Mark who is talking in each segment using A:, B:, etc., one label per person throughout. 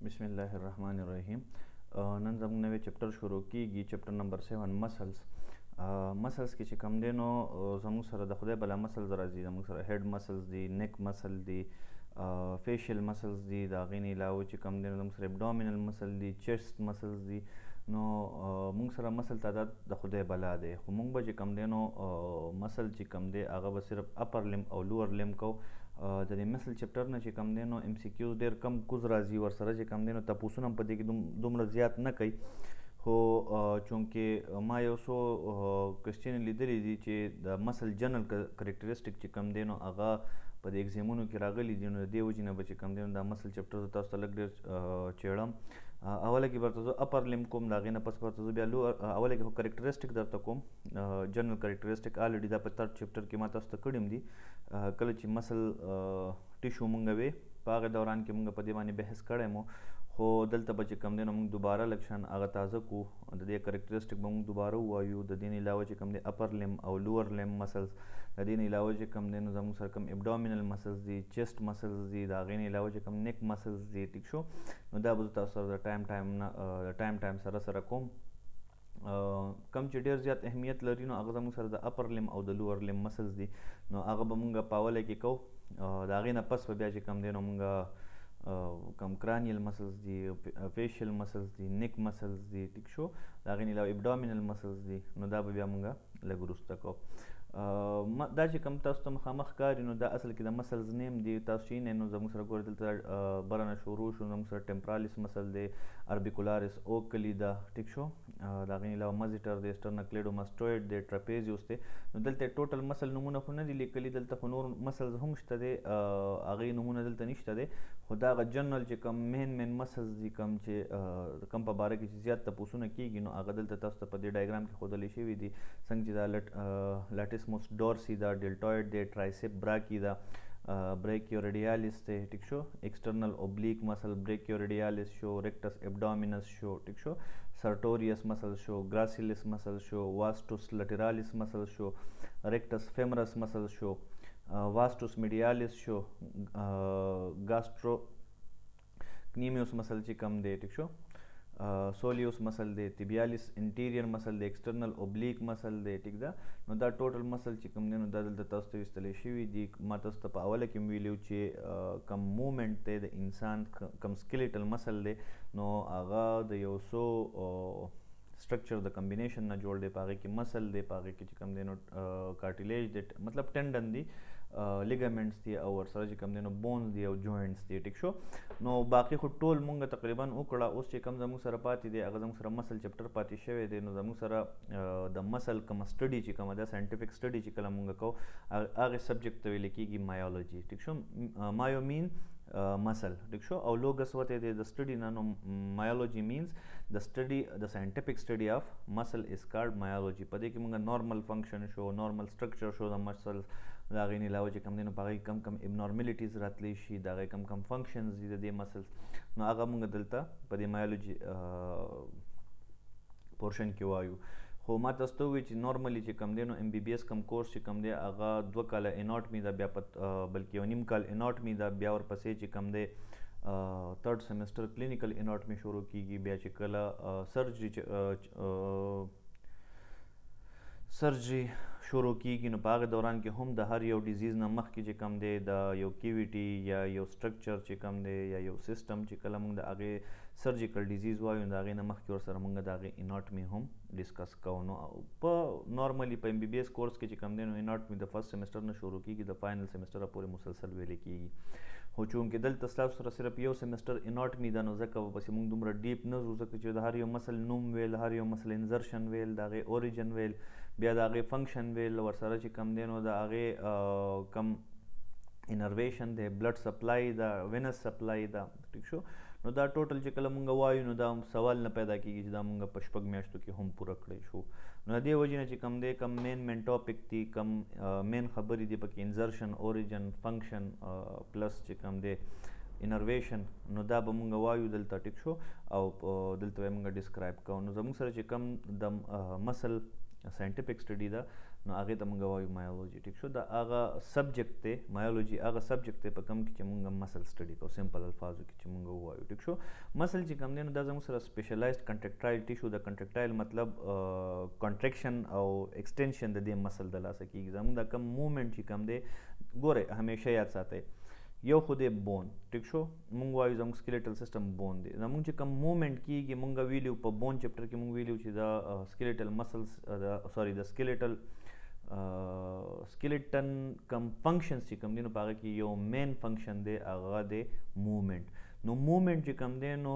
A: बिस्मिल्लाहिर्रहमानिर्रहीम। नन ज़मून नवे चैप्टर शुरू कीगी। Chapter number 7 muscles. मसल्स की कम देनो ज़मून सर द खुदाई बला मसल्स राजी ज़मून सर हेड मसल्स दी, नेक मसल दी, फेशियल मसल्स दी, दागीनी अलावा कम देनो ज़मून सर एब्डोमिनल मसल दी, चेस्ट मसल्स दी। नो मूंग सर मसल तादाद द खुदाई बला दे मूंग बजे कम देनो मसल कम दे आगा बस सिर्फ अपर लिम और लोअर लिम को د دې مثل چپټر نه چې کم دی نو ام سی کیو ډېر کم کوز راځي ورسره چې کم دی نو تاسو هم په دې کې دومره زیات نه کوي خو چونکې ما یو څو کوېسچن لیدلی دي چې د مسل جنرال کریکټریسټک چې کم دی نو هغه په دې ایگزامونو کې راغلي دي نو د دې وجې نه به چې کم دی نو دا مسل چپټر زه تاسو ته لږ ډېر چیړم. اوله کې ورته زه اپر لم کوم د هغې نه پس ورته زه بیا اوله کې خو کریکټریسټک درته کوم جنرال کریکټریسټک آلریډي دا په تھرډ چپټر کې ما تاسو ته کړي دي. کله چې مسل ټیشو مونږ وې په هغه دوران کې مونږ په دې باندې بحث کړی مو خو دلته به چې کم دی نو مونږ دوباره لکشن هغه تازه کو د دې کریکټریسټک به مونږ دوباره ووایو. د دې نه علاوه چې کم دی اپر لم او لوور لم مسلز، د دې نه علاوه چې کم دی نو زموږ سره کم ابډومینل مسلز دي، چیسټ مسلز دي، د هغې نه علاوه چې کم نیک مسلز دي. ټیک شو، نو دا به زه تاسو سره د ټایم سره کوم. کم چې ډېر زیات اهمیت لري نو هغه زموږ سره د اپر لم او د لوور لم مسلز دي نو هغه به مونږ په اوله کې کوو. د هغې نه پس به بیا چې کم دی نو مونږ کم کرانیل مسلز دي، فیشیل مسلز دي، نیک مسلز دي. ټیک شو، د هغې نه علاوه ابډومینل مسلز دي نو دا به بیا مونږ لږ وروسته کوو. دا چې کوم تاسو ته مخامخ ښکاري نو دا اصل کې د مسلز نیم دی. تاسو چې یې نو زموږ سره ګورئ دلته بره نه شروع شو. زموږ سره ټمپرالس مسل دی، اربیکولارس اوکلی ده. ټیک شو، د هغې نه علاوه مزیټر دی، سټرنوکلیډوماسټویډ دی، ټرپیزیوس دی. نو دلته ټوټل مسل نومونه خو نه دي لیکلي، دلته خو نور مسلز هم شته دی، هغې نومونه دلته نشته دی. خو دا هغه جنرال چې کوم مین مسلز دي کوم چې کوم په باره کې چې زیات تپوسونه کېږي نو هغه دلته تاسو ته په دې ډایګرام کې ښودلی شوي دي. څنګه چې دا لټسموس ډورسي دا، ډیلټویډ دی، ټرایسپ براکي دا، ब्रेकियोरेडियालिस थे. ठीक show, external oblique muscle brachioradialis show, rectus abdominis show. ठीक शो, सर्टोरियस मसल शो, ग्रासिलिस मसल शो, वास्टुस लटेरालिस muscle show, rectus femoris muscle show, वास्टुस मीडियालिस शो, गास्ट्रो क्नीमियस मसल ची कम दे. ठीक शो, सोलियोस मसल दे, तिबियालिस इंटीरियर मसल दे، एक्सटर्नल ओब्लिक मसल दे. ٹھیک ده، نو دا ټوټل مسل چې کوم دی نو دا دلته تاسو ته ویستلی شوي دي. ما تاسو ته په اوله کې ویلي چې کم مومنټ دی د انسان کم سکلیټل مسل دی نو هغه د یو څو سټرکچر د کمبینیشن نه جوړ دی. په هغې کې مسل دی، په هغې کې چې کوم دی نو کارټیلیج دی، مطلب ټنډن دی، لیګامنټس دي او ورسره چې کوم دی نو بونز دي او جوینټس دي. ټیک شو، نو باقي خو ټول مونږ تقریبا وکړه. اوس چې کوم زموږ سره پاتې دی هغه زموږ سره مسل چپټر پاتې شوی دی. نو زموږ سره د مسل کومه سټډي چې کومه ده، ساینټیفیک سټډي چې کله مونږ کوو هغې سبجیکټ ته ویل کېږي مایولوجي. ټیک شو، مایو مین مسل. ټیک شو، او لوګس وته دی د سټډي نه. نو مایولوجي مینز د سټډي، د ساینټیفیک سټډي اف مسل از کالډ مایولوجي. په دې کې مونږ نارمل فنکشن شو، نارمل سټرکچر شو د مسل، د هغې نه علاوه چې کوم دی نو په هغې کم ابنارملیټیز راتلی شي، د هغې کم فنکشنز دي د دې مسلز، نو هغه مونږ دلته په دې مایولوجي پورشن کې وایو. خو ما تاسو ته ووایي چې نارملی چې کوم دی نو ام بی بي ایس کم کورس چې کوم دی هغه 2 کاله اناټمي ده، بیا بلکې 1.5 کال اناټمي ده، بیا ورپسې چې کوم دی 3rd سیمسټر کلینیکل اناټمي شروع کېږي. بیا چې کله سرجري شروع کېږي نو په هغه دوران کې هم د هر یو ډیزیز نه مخکې چې کوم دی د یو کیویټي یا یو سټرکچر چې کوم دی یا یو سیسټم چې کله موږ د هغې سرجیکل ډیزیز وایو نو د هغې نه مخکې ورسره موږ د هغې اناټمي هم ډسکس کوو. نو په نارملی په ام بی بي ایس کورس کې چې کوم دی نو اناټمي د 1st سیمسټر نه شروع کېږي، د فاینل سیمسټره پورې مسلسل ویلې کېږي. خو چونکې دلته ستاسو سره صرف یو سیمسټر اناټمي ده نو ځکه پسې موږ دومره ډیپ نه ځو، ځکه چې د هر یو مسل نوم ویل، هر یو مسل انزرشن ویل، د هغې اوریجن ویل، بیا د هغې فنکشن ویل، ورسره چې کم دی نو د هغې کم انرویشن دی، بلډ سپلای ده، وینس سپلای ده. ټیک شو، نو دا ټوټل چې کله مونږ وایو نو دا سوال نه پیدا کېږي چې دا مونږ په 6 میاشتو کې هم پوره کړی شو. نو د دې وجې نه چې کم دی کم مین ټاپک دي، کم مین خبرې دي پکې، انزرشن، اوریجن، فنکشن پلس چې کم دی انرویشن، نو دا به مونږ وایو دلته. ټیک شو، او دلته به مونږ ډسکرایب کوو. نو زموږ سره چې کم د مسل ساینټیفیک سټډي ده نو هغې ته موږ وایو مایولوجي. ټیک شو. دا هغه سبجیکټ دی، مایولوجي هغه سبجیکټ دی په کوم کې چې موږ مسل سټډي کوو، سمپل الفاظو کې چې موږ ووایو. ټیک شو. مسل چې کوم دی نو دا زموږ سره سپیشلایزډ کنټرکټایل ټیشو د کنټرکټایل مطلب کنټریکشن او ایکسټینشن د دې مسل د لاسه کېږي. زموږ دا کوم موومنټ چې کوم دی ګورئ همیشه یاد ساتئ یو خو دی بون. ټیک شو. مونږ وایو زموږ سکلیټل سیسټم بون دی. زموږ چې کوم موومنټ کېږي مونږ ویلو په بون چپټر کې مونږ ویلو چې دا سکلیټل مسلس د سکلیټل سکلیټن کم فنکشنز چې کوم دي نو په هغه کې یو مین فنکشن دی هغه دی موومنټ. نو موومنټ چې کوم دی نو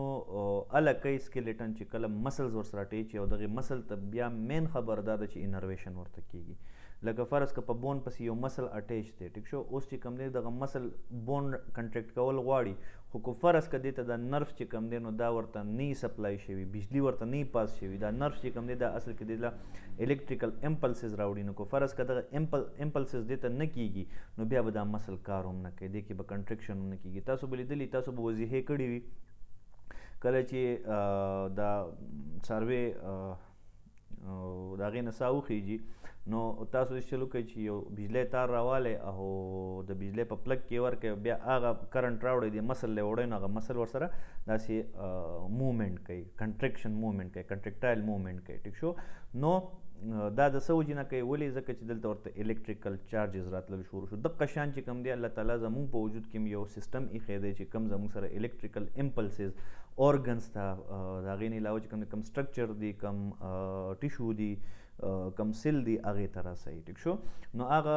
A: اله کوي سکلیټن چې کله مسلز ورسره اټیچ وي او دغې مسل ته بیا مین خبر دا ده چې انرویشن ورته کېږي. لکه فرض که په بون پسې یو مسل اټیچ دی. ټیک شو. اوس چې کوم دی دغه مسل بون کنټریکټ کول غواړي خو که فرض که دې ته دا نرف چې کوم دی نو دا ورته نه سپلای شوي، بجلی ورته نه پاس شوي، دا نرف چې کوم دی دا اصل کې دی له الکتریکل امپلسز راوړي. نو که فرض که دغه امپلسز دې ته نه کېږي نو بیا به دا مسل کار هم نه کوي، دې کې به کنټریکشن هم نه کېږي. تاسو به لیدلي، تاسو به وضیحې کړي وي کله چې دا څاروی د هغې نه ساه وخیږي نو تاسو داسې چلو کوئ چې یو بجلی تار راوالی او د بجلی په پلګ کې ورکوي، بیا هغه کرنټ راوړی د مسل لی وړی نو هغه مسل ورسره داسې موومنټ کوي، کنټریکشن موومنټ کوي، کنټریکټایل موومنټ کوي. ټیک شو. نو دا د څه وجې نه کوي؟ ولې؟ ځکه چې دلته ورته الکتریکل چارجز راتلل شروع شو. دقه شان چې کوم دی الله تعالی زموږ په وجود کې یو سیسټم ایښی دی چې کوم زموږ سره الکتریکل امپلسز اورګنز ته د هغې نه علاوه چې کوم سټرکچر دی، کوم ټیشو دی، کم سیل دی، هغې ته رسوي. ټیک شو. نو هغه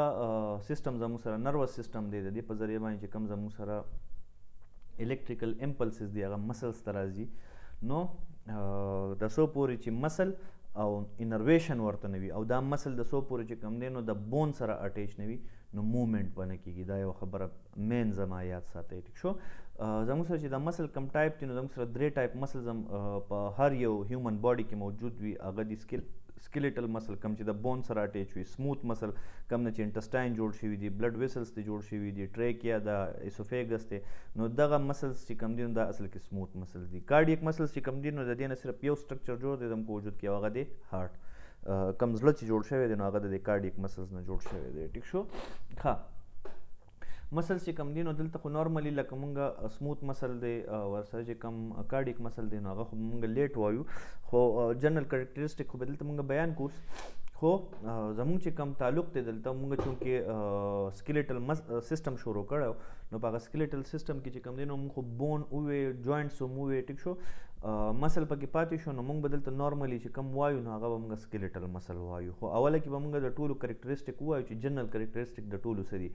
A: سیسټم زموږ سره نروس سیسټم دی، د دې په ذریعه باندې چې کوم زموږ سره الکتریکل امپلسز دی هغه مسلز ته راځي. نو د څو پورې چې مسل او انرویشن ورته نه وي او دا مسل د څو پورې چې کوم دی نو د بون سره اټیچ نه وي نو موومنټ به نه کېږي. دا یو خبره مین زما یاد ساتئ. ټیک شو. زموږ سره چې د مسل کم ټایپ دي نو زموږ سره 3 ټایپ مسلز په هر یو هیومن باډي کې موجود وي. هغه دي سکلیټل مسل کم چې د بون سره اټیچ وي، سموث مسل کم نه چې انټسټاین جوړ شوي دي، بلډ ویسلز ته جوړ شوي دي، ټریکیا د ایسوفیګس دی. نو دغه مسلز چې کم دي نو دا اصل کې سموث مسل دي. کارډیک مسلز چې کم دي نو د دې نه صرف یو سټرکچر جوړ دی زموږ په وجود کې، هغه دی هارټ. کم زړه چې جوړ شوی دی نو هغه د کارډیک مسلز نه جوړ شوی دی. ټیک شو. ښه. مسلز چې کم دي نو دلته خو نارملی لکه مونږ سموث مسل دی ورسره چې کم کارډیک مسل دی نو هغه خو مونږ لیټ وایو، خو جنرل کریکټرسټک خو به دلته مونږ بیان کوس. خو زموږ چې کم تعلق دی دلته مونږ چونکې سکلیټل سیسټم شروع کړی نو په هغه سکلیټل سیسټم کې چې کم دی نو مونږ خو بون ووې، جوینټس هم ووې. ټیک شو. مسل پکې پاتې شو نو مونږ به دلته نارملی چې کم وایو نو هغه به مونږ سکلیټل مسل وایو. خو اوله کې به مونږ د ټولو کریکټرسټک ووایو چې جنرل کریکټرسټک د ټولو څه دي.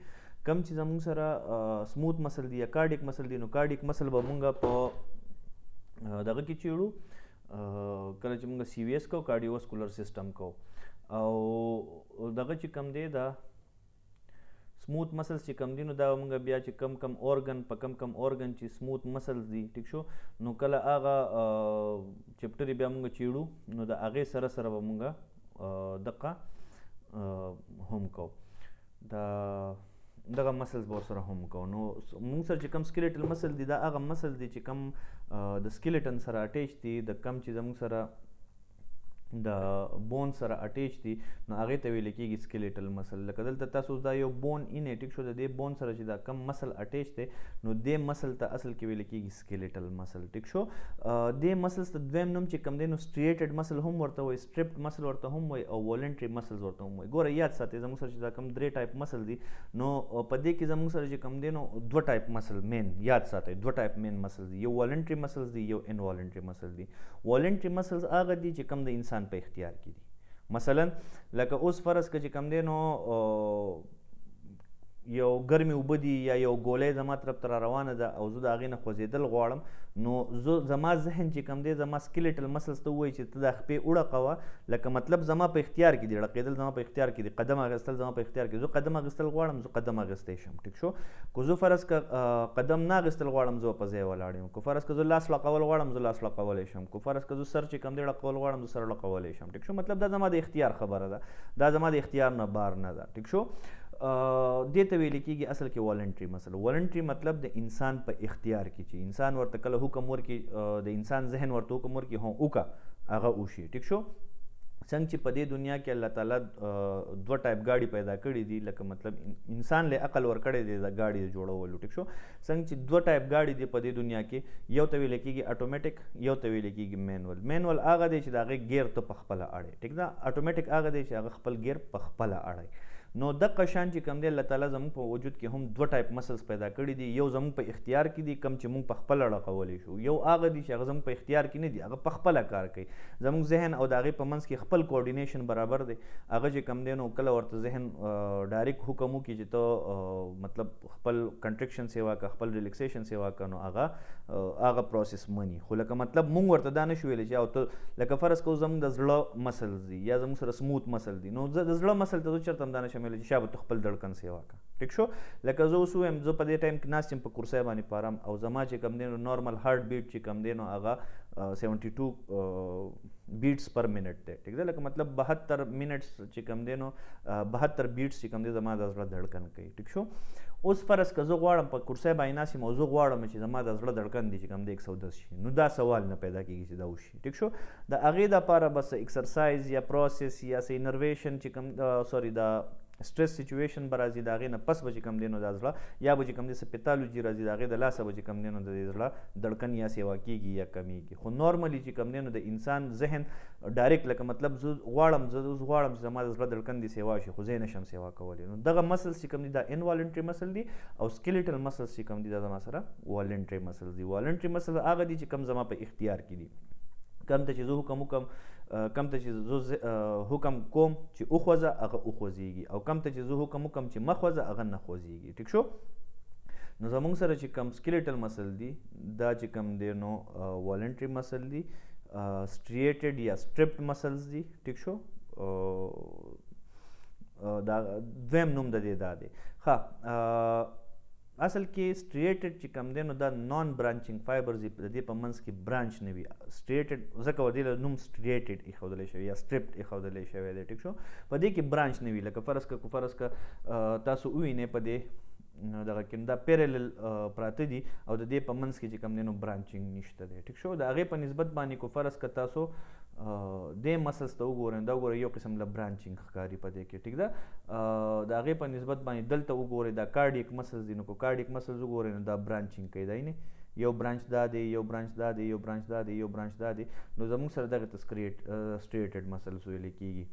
A: کم چې زموږ سره سموث مسل دی یا کارډیک مسل دی نو کارډیک مسل به مونږ په دغه کې چیړو کله چې مونږ سی وی ایس کوو، کارډیوواسکولر سیسټم کوو. او دغه چې کم دی دا سموث مسلز چې کم دي نو دا مونږ بیا چې کم کم اورګن په کم کم اورګن چې سموث مسلز دي. ټیک شو. نو کله هغه چپټر بیا مونږ چیړو نو د هغې سره سره به مونږ دقه هم کوو، دغه مسلز به ورسره هم کوو. نو مونږ سره چې کم سکلیټل مسل دي دا هغه مسل دي چې کم د سکلیټن سره اټیچ دي، د کم چې زموږ سره د بون سره اټیچ دي نو هغې ته ویل کېږي سکلیټل مسل. لکه دلته تاسو دا یو بون اینې ټیک شو، د دې بون سره چې دا کم مسل اټیچ دی نو دې مسل ته اصل کې ویل کېږي سکلیټل مسل. ټیک شو. دې مسلز ته دویم نوم چې کم دی نو سټریټډ مسل هم ورته وایي، سټریپډ مسل ورته هم وایي او والنټري مسلز ورته هم وایي. ګوره یاد ساتئ زموږ سره چې دا کم 3 ټایپ مسل دي نو په دې کې زموږ سره چې کم دی نو 2 ټایپ مسل مین یاد ساتئ، 2 ټایپ مین مسل دي. یو والنټري مسلز دي، یو انوالنټري مسل دي. والنټري مسلز هغه دي چې کم د انسان په اختیار کې دي. مثلا لکه اوس فرض که چې کم دی نو یو ګرمې اوبه دي یا یو ګولی زما طرف ته را روانه ده او زه د هغې نه خوځېدل غواړم نو زما ذهن چې کم دی زما سکلیټل مسلز ته ووایي چې ته دا خپې وړقوه، لکه مطلب زما په اختیار کې دي، ړقېدل زما په اختیار کې دي، قدم اخیستل زما په اختیار کې دي. زه قدم اخیستل غواړم زه قدم اخیستی شم. ټیک شو. که زه فرض که قدم نه اخیستل غواړم زه په ځای ولاړ یم. که فرض که زه لاس لقول غواړم زه لاس لقولی شم. که فرض که زه سر چې کم دی لقول غواړم زه سر لقولی شم. ټیک شو. مطلب دا زما د اختیار خبره ده، دا زما د اختیار نه بار نه ده. ټیک شو. دې ته ویل کېږي اصل کې والنټري مسل. والنټري مطلب د انسان په اختیار کې چې انسان ورته کله حکم ورکړي، د انسان ذهن ورته حکم ورکړي هو وکړه هغه وشي. ټیک شو. څنګه چې په دې دنیا کې الله تعالی دوه ټایپ ګاډي پیدا کړي دي، لکه مطلب انسان له عقل ورکړی دی د ګاډي جوړولو، ټیک شو. څنګه چې دوه ټایپ ګاډي دي په دې دنیا کې، یو ته ویل کېږي اټومیټک، یو ته ویل کېږي مینول. مینول هغه دی چې د هغې ګیر ته په خپله اړی، ټیک ده. اټومیټک هغه دی چې هغه خپل ګیر په خپله اړی. نو دغه شان چې کوم دی الله تعالی زموږ په وجود کې هم دوه ټایپ مسلز پیدا کړي دي. یو زموږ په اختیار کې دي، کم چې موږ په خپله اړه شو. یو هغه دي چې هغه زموږ په اختیار کې نه دي، هغه په خپله کار کوي. زموږ ذهن او د هغې په منځ کې خپل کوارډینیشن برابر دی. هغه چې کوم دی نو کله ورته ذهن ډایرکټ حکم وکړي چې ته مطلب خپل کنټرکشن سیوا که، خپل ریلیکسیشن سیوا که، نو هغه پروسس مني. خو لکه مطلب موږ ورته دا نشو ویلی چې او ته لکه فرض کوو زموږ د زړه مسلز دي یا زموږ سره سموت مسل دي، نو زه د زړه مسل ته زه چېرته هم دا نشم ویلی چې شابه ته خپل دړکن سیوا کا، ټیک شو. لکه زه اوس ووایم زه په دې ټایم کې ناست یم په کرسۍ باندې په ارام، او زما چې کوم دی نو نارمل هارټ بیټ چې کوم دی نو هغه 72 بیټس پر منټ دی، ټیک ده. لکه مطلب 72 منټس چې کوم دی نو 72 بیټس چې کوم دی زما د زړه دړکن کوي، ټیک شو. اوس فرض که زه غواړم په کرسۍ باندې ناست یم او زه غواړم چې زما د زړه دړکن دی چې کوم دی 110 شي، نو دا سوال نه پیدا کېږي چې دا وشي، ټیک شو. د هغې دپاره بس ایکسرسایز یا پروسس یا څه انرویشن چې کوم سوري د سټرس سچویشن به راځي، د هغې نه پس به چې کوم دی نو دا زړه یا به چې کوم دی څه پیتالوجي راځي، د هغې د لاسه به چې کوم دی نو د زړه دړکن یا سیوا کېږي یا کمیږي. خو نارملي چې کوم دی نو د انسان ذهن ډایرکټ لکه مطلب زه غواړم چې زما د زړه دړکن دی سیوا شي، خو زه یې نشم سیوا کولی. نو دغه مسلز چې کوم دي دا انوالنټري مسل دي، او سکلیټل مسلز چې کوم دي دا زما سره والنټري مسلز دي. والنټري مسل هغه دي چې کوم زما په اختیار کې دي، کم ته چې زه حکم وکم، کم ته چې زه حکم کوم چې وخوځه هغه وخوځېږي، او کم ته چې زه حکم وکم چې مه خوځه هغه نه خوځېږي، ټیک شو. نو زموږ سره چې کم سکلیټل مسل دي دا چې کم دی نو والنټري مسل دي، سټریټډ یا سټریپډ مسلز دي، ټیک شو. دا دویم نوم د دې دا دی. ښه، اصل کې سټریټډ چې کوم دی نو دا نان برانچینګ فایبرز دي، د دې په منځ کې برانچ نه وي. سټریټډ ځکه ورته له نوم سټریټډ ایښودلی شوی یا سټریپډ ایښودلی شوی دی، ټیک شو. په دې کې برانچ نه وي. لکه فرض که تاسو ووینئ په دې دغه کې دا پیرلل پراته دي او د دې په منځ کې چې کوم دی نو برانچینګ نشته دی، ټیک شو. د هغې په نسبت باندې کو فرض که تاسو دې مسلز ته وګورئ، دا وګورئ یو قسم له برانچینګ ښکاري په دې کې، ټیک ده. د هغې په نسبت باندې دلته وګورئ دا کارډیک مسلز دي، نو که کارډیک مسلز وګورئ نو دا برانچینګ کوي، دا نه یو برانچ دا دی، یو برانچ دا دی، یو برانچ دا دی، یو برانچ دا دی. نو زموږ سره دغې ته سټریټډ مسلز ویل کېږي.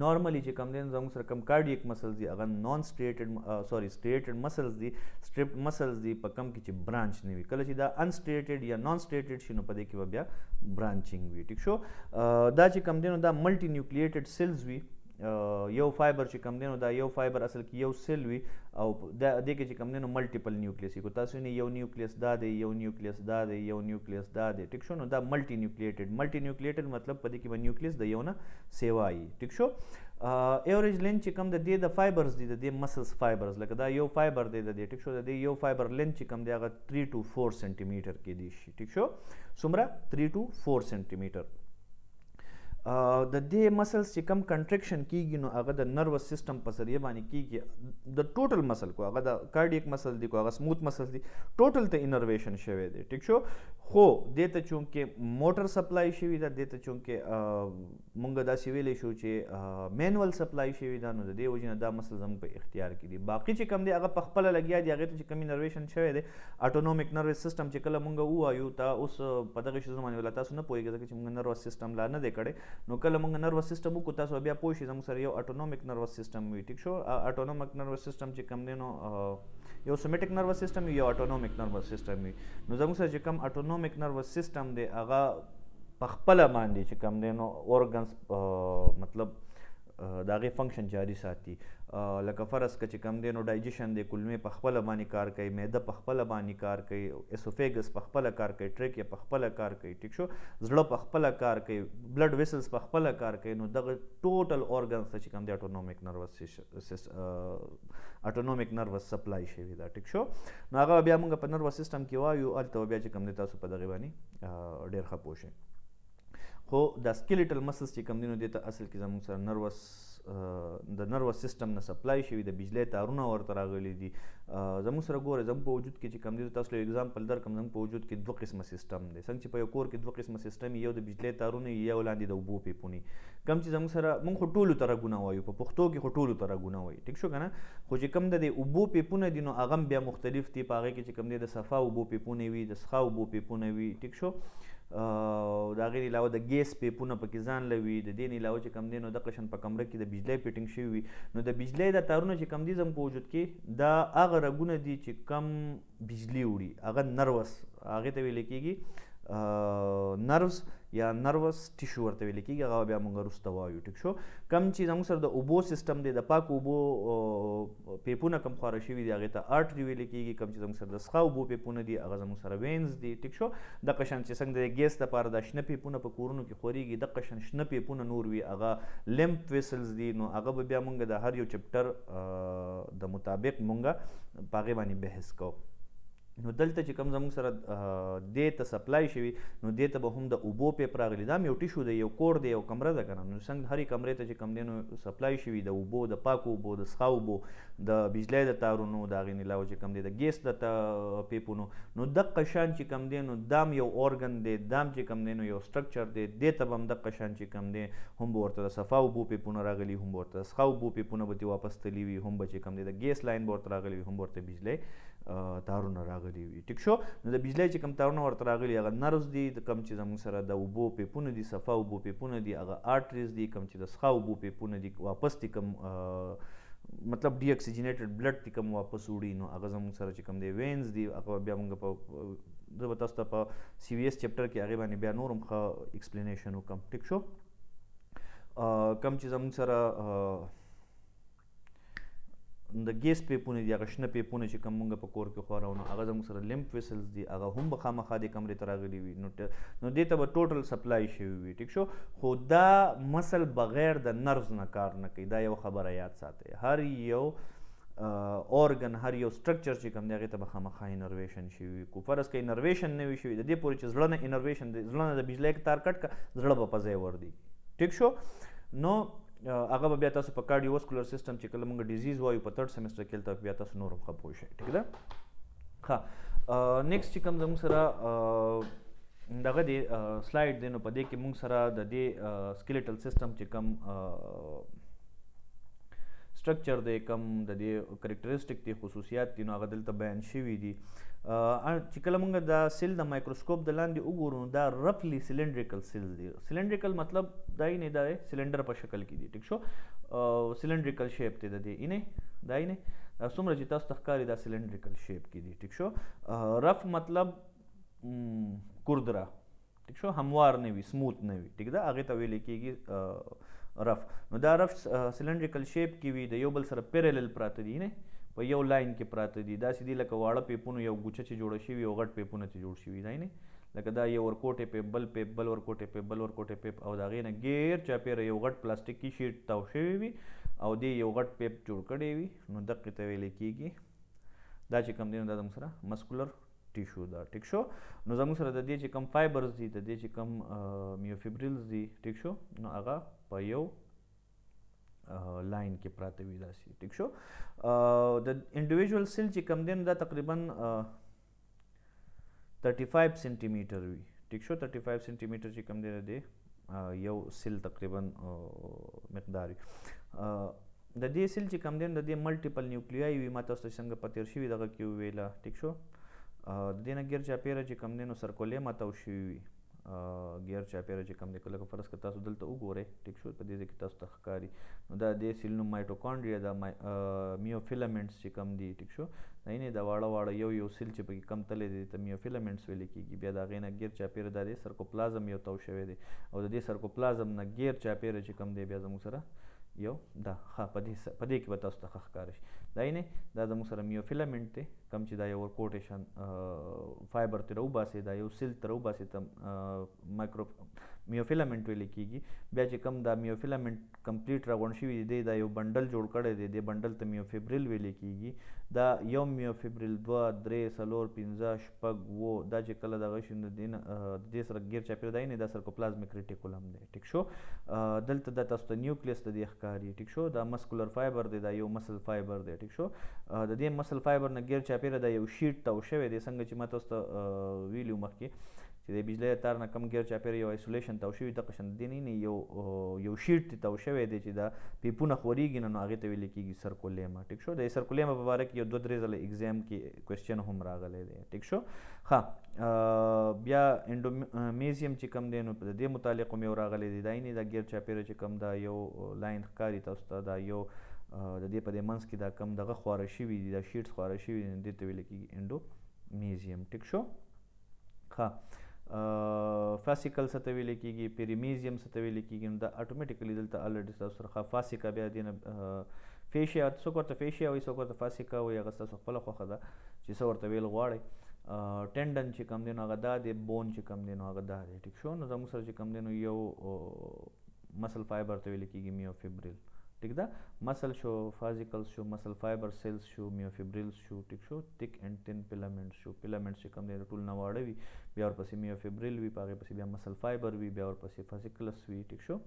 A: نارملی چې کوم دی زموږ سره کوم کارډیک مسلز دي هغه نان سټریټډ مسلز دي، سټریپډ مسلز دي په کم کې چې برانچ نه وي. کله چې دا انسټریټډ یا نان سټریټډ شي نو په دې کې به بیا برانچینګ وي، ټیک شو. دا چې کوم دی نو دا ملټي نیوکلیټډ سیلز وي. یو فایبر چې کوم دی نو دا یو فایبر اصل کې یو سیل وي، او دې کې چې کوم دی نو ملټیپل نیوکلیس وي. کو تاسو نه یو نیوکلیس دا دی، یو نیوکلیس دا دی، یو نیوکلیس دا دی، ټیک شو. نو دا ملټي نیوکلیټډ مطلب په دې کې به نیوکلیس د یو نه سیوا وي، ټیک شو. ایوریج لینث چې کوم د دې د فایبرز دي، د دې مسلز فایبرز، لکه دا یو فایبر دی د دې، ټیک شو. د دې یو فایبر لینث چې کوم دی هغه 3 to 4 سنټي میټر کې دی شي، ټیک شو. څومره 3 to 4 سنټي میټر. د دې مسلز چې کم کنټرکشن کېږي نو هغه د نروس سیسټم په ذریعه باندې کېږي. د ټوټل مسل کو هغه د کارډیک مسل دی، کو هغه سموث مسل دی، ټوټل ته انرویشن شوی دی، ټیک شو. خو دې ته چونکې موټر سپلای شوي ده، دې ته چونکې مونږ داسې ویلی شو چې مینول سپلای شوي ده، نو د دې وجې نه دا مسل زموږ په اختیار کې دي. باقي چې کوم دی هغه په خپله لګیا دي، هغې ته چې کوم انرویشن شوی دی اټونومیک نروس سیسټم چې کله مونږ ووایو تا اوس په دغه شیزو باندې ولا تاسو نه پوهېږئ ځکه چې مونږ نروس سیسټم لا نه دی کړی. نو کله مونږ نروس سیسټم وکړو تاسو بیا پوه شئ زموږ سره یو اټونومیک نروس سیسټم وي، ټیک شو. اټونومیک نروس سیسټم چې کوم دی نو یو سیمیټک نروس سیسټم وي، یو اټونومیک نروس سیسټم وي. نو زموږ سره چې کوم اټونومیک نروس سیسټم دی هغه په خپله باندې چې کوم دی نو اورګنز مطلب د هغې فنکشن جاري ساتي. لکه فرض که چې کوم دی نو ډایجیشن دی، کولمې په خپله باندې کار کوي، معده په خپله باندې کار کوي، اسوفیګس په خپله کار کوي، ټریکیا په خپله کار کوي، ټیک شو. زړه په خپله کار کوي، بلډ ویسلز په خپله کار کوي. نو دغه ټوټل اورګنز ته چې کوم دی اټونومیک نروس سپلای شوي ده، ټیک شو. نو هغه بیا موږ په نروس سیسټم کې وایو، هلته بیا چې کوم دی تاسو په دغې باندې ډېر ښه پوه شئ. خو دا سکلیټل مسلز چې کوم دی نو دې ته اصل کې زموږ سره نروس د نروس سیستم نه سپلای شوي د بجلی تارونه ورته راغلي دي. زموږ سره ګوره زموږ په وجود کې چې کوم دي تاسو له اگزامپل درکړم زموږ په وجود کې 2 قسمه سیستم دی. څنګه چې په یو کور کې 2 قسمه سیستم یو د بجلی تارونه یو لاندې د اوبو پیپونه کم چې زموږ سره موږ خو ټولو ته رګونه وایو په پښتو کې خو ټولو ته رګونه وایي ټیک شو که نه. خو چې کوم د اوبو پیپونه دي نو هغه بیا مختلف دي. په هغې کې چې کوم دی د صفا اوبو پیپونه وي د څښا اوبو پیپونه وي ټیک شو. د هغې نه علاوه د ګیس پیپونه پکې ځان لوي. د دې نه علاوه چې کوم دی نو دغه شان په کمره کې د بجلی فټینګ شوي وي. نو د بجلی د تارونه چې کوم دي زموږ په وجود کې دا هغه رګونه دي چې کم بجلی وړي هغه نروس هغې ته ویل کېږي نروس یا نروس ټیشو ورته ویل کېږي. هغه بیا موږ وروسته وایو ټیک شو. کم چې زموږ سره د اوبو سیستم دی د پاکو اوبو پیپونه کم خواره شوي دي هغې ته آرټري ویل کېږي. کم چې زموږ سره د څښا اوبو پیپونه دي هغه زموږ سره وینز دي ټیک شو. دغه شان چې څنګه د ګیس دپاره دا شنه پیپونه په کورونو کې خورېږي دغه شان شنه پیپونه نور وي هغه لیمپ ویسلز دي. نو هغه به بیا موږ د هر یو چپټر د مطابق موږ په هغې باندې بحث کوو. نو دلته چې کوم زموږ سره دې ته سپلای شوي نو دې ته به هم د اوبو پیپ راغلي. دا هم یو ټیشو دی یو کور دی یو کمره ده که نه. نو څنګه هرې کمرې ته چې کوم دی نو سپلای شوي د اوبو د پاکو اوبو د څښا اوبو د بجلی د تارونو د هغې نه علاوه چې کوم دی د ګیس د پیپونو نو دغه شان چې کوم دی نو دا هم یو ارګن دی دا هم چې کوم دی نو یو سټرکچر دی. دې ته به هم دغه شان چې کوم دی هم به ورته د صفا اوبو پیپونه راغلي هم به ورته د څښا اوبو پیپونه به ترې واپس تللي وي هم به چې کوم دی د ګیس لاین به ورته راغلی وي هم به ورته بجلی تارونه راغلي وي ټیک شو. نو د بجلی چې کوم تارونه ورته راغلي هغه نروس دي. د کوم چې زموږ سره د اوبو پیپونه دي صفا اوبو پیپونه دي هغه آرټریز دي. کوم چې د څښا اوبو پیپونه دي واپس دي کوم مطلب ډي اکسیجنیټډ بلډ دي کوم واپس وړي نو هغه زموږ سره چې کوم دی وینز دي. هغه بیا موږ په زه به تاسو ته په سی وي ایس چپټر کې هغې باندې بیا نور هم ښه ایکسپلینیشن وکړم ټیک شو. کوم چې زموږ سره د ګیس پیپونه دي هغه شنه پیپونه چې کوم موږ په کور کې خوارو نو هغه زموږ سره لیمپ ویسلز دي هغه هم به خامخا دې کمرې ته راغلي وي. نو دې ته به ټوټل سپلای شوي وي ټیک شو. خو دا مسل بغیر د نروز نه کار نه کوي. دا یو خبره یاد ساتئ. هر یو ارګن هر یو سټرکچر چې کوم دی هغې ته به خامخا انرویشن شوي وي. کو فرض که انرویشن نه وي شوي د دې پورې چې زړه نه انرویشن دی زړه نه د بجلی تار کټ که زړه به په ځای وردي ټیک شو. نو هغه به بیا تاسو په کارډیوواسکولر سیستم چې کله موږ ډیزیز وایو په 3rd سیمسټر کې هلته بیا تاسو نور هم ښه پوه شئ ټیک ده. ښه نیکسټ چې کوم زموږ سره دغه دی سلایډ دی نو په دې کې موږ سره د دې سکلیټل سیستم چې کوم سټرکچر دی کوم د دې کریکټرسټک دي خصوصیات دي نو هغه دلته بیان شوي دي. چې کله موږ دا سیل د مایکروسکوپ د لاندې وګورو نو دا رفلی سلنډریکل سیل دي. سلنډریکل مطلب دا یې نه دی سلنډر په شکل کې دي ټیک شو. سلنډریکل شیپ دی د دې اینې دا اینې دا څومره چې تاسو ته ښکاري دا سلنډریکل شیپ کې دي ټیک شو. رف مطلب کوردرا ټیک شو هموار نه وي سموت نه وي ټیک ده هغې ته ویلی کېږي رف. نو دا رف سلنډریکل شیپ کې وي د یو بل سره پیرلل پراته دي نه په یو لاین کې پراته دي. داسې دي لکه واړه پیپونو یو ګوچه چې جوړه شوي او غټ پیپونه چې جوړ شوي دی نه لکه دا یو ورکوټې پیپ بل پیپ بل ورکوټې پیپ بل ورکوټې پیپ او د هغې نه ګیر چاپېره یو غټ پلاستیکي شیټ تاو شوی وي او دې یو غټ پیپ جوړ کړی وي نو دقې ته ویلی کېږي دا چې کوم دی نو دا زموږ سره مسکولر ټیشو ده ټیک شو. نو زموږ سره د دې چې کوم فایبرز دي د دې چې کوم میوفیبریلز دي ټیک شو نو هغه په یو لاین کې پراته وي داسې ټیک شو. د انډیویژول سیل چې کوم دی نو دا تقریبا 35 سینټي میټر وي ټیک شو. 35 سینټي میټر چې کوم دی د دې یو سیل تقریبا مقدار وي. د دې سیل چې کوم دی نو د دې ملټیپل نیوکلیای وي ما تاسو ته څنګه په تېر شوي دغه کې وویله ټیک شو. د دې نه ګیر چاپېره چې کوم دی نو سرکولې ماتاو شوي وي ګیر چاپېره چې کوم دی که لکه فرض که تاسو دلته وګورئ ټیک شو په دې ځای کې تاسو ته ښکاري نو دا دې سیل نوم مایټوکانډریا دا میوفیلمنټس چې کوم دي ټیک شو دا یعنې دا واړه واړه یو سیل چې پکې کم تللی دی ته میوفیلمنټس ویلی کېږي. بیا د هغې نه ګیر چاپېره دا دی سرکوپلازم یو تاو شوی دی او د دې سرکوپلازم نه ګیر چاپېره چې کوم دی بیا زموږ سره یو دا ښه په دې کې به تاسو ته ښه ښکاره شي دا یعنې دا زموږ سره میوفیلمنټ دی کوم چې دا یو ورکوټیشن فایبر ترې راوباسي دا یو سیل ته راوباسي ته میوفیلامنٹ ویل کیږي. بیا چې کوم دا میوفیلامنٹ کمپلیټ راغونډ شوي دی دا یو بنډل جوړ کړی دی، د بنډل ته میوفیبریل ویل کیږي. دا یو میوفیبریل 2 3 4 5 6 و دا چې کله دغه شي د دې سره غیر چاپیر دی نه دا سرکوپلازمیک ریټیکولم دی. ټیک شو. دلته د تاسو ته نیوکلیس ته دی ښکاری. ټیک شو. دا مسکولر فایبر دی، دا یو مسل فایبر دی. ټیک شو. د دې مسل فایبر نه غیر چاپیر دا یو شیټ تاو شوی دی، څنګه چې ما تاسو ته ویلو مخکې چې د بجلی تار نه کم غیر چاپیر یو ایسولیشن تاو شوی د قشن دی نه یو شیټ تاو شوی دی چې دا پیپونه خوريږي نو هغه ته ویل کیږي سرکولیما. ټیک شو. د سرکولیما په اړه کې یو 2-3 ځله ایگزام کې کوېسچن هم راغلی دی. ټیک شو. ها بیا انډومیزیم چې کم دی نو په دې متعلق هم یو راغلی دی، دا نه دا غیر چاپیر چې کم دا یو لاین ښکاری تاسو ته دا یو د دې په دې منځ کې دا کم دغه خواره شوي دي، دا شیټس خواره شوي دي، دې ته ویل کېږي انډومیزیم. ټیک شو. ښه فاسیکل څه ته ویل کېږي، پیریمیزیم څه ته ویل کېږي. نو دا اټومیټیکلی دلته الریډي تاسو سره فاسیکا بیا دې نه فیشیا څوک ورته فیشیا وایي، څوک ورته فاسیکا وایي، هغه ستاسو خپله خوښه ده چې څه ورته ویل غواړئ. ټینډن چې کوم دی نو هغه دا دی، بون چې کوم دی نو هغه دا دی. ټیک شو. نو زموږ سره چې کوم دی نو یو مسل فایبر ته ویل کېږي میوفیبریل. ټیک ده. مسل شو، فازیکلز شو، مسل فایبر سیلز شو، میوفیبریلز شو. ټیک شو. تھک اینڈ تhin فیلامنټس شو. فیلامنټس چې کوم دی ټول نه واړه وي، بیا ورپسې میوفیبریل وي، په هغې پسې بیا مسل فایبر وي، بیا ورپسې فازیکلس وي. ټیک شو.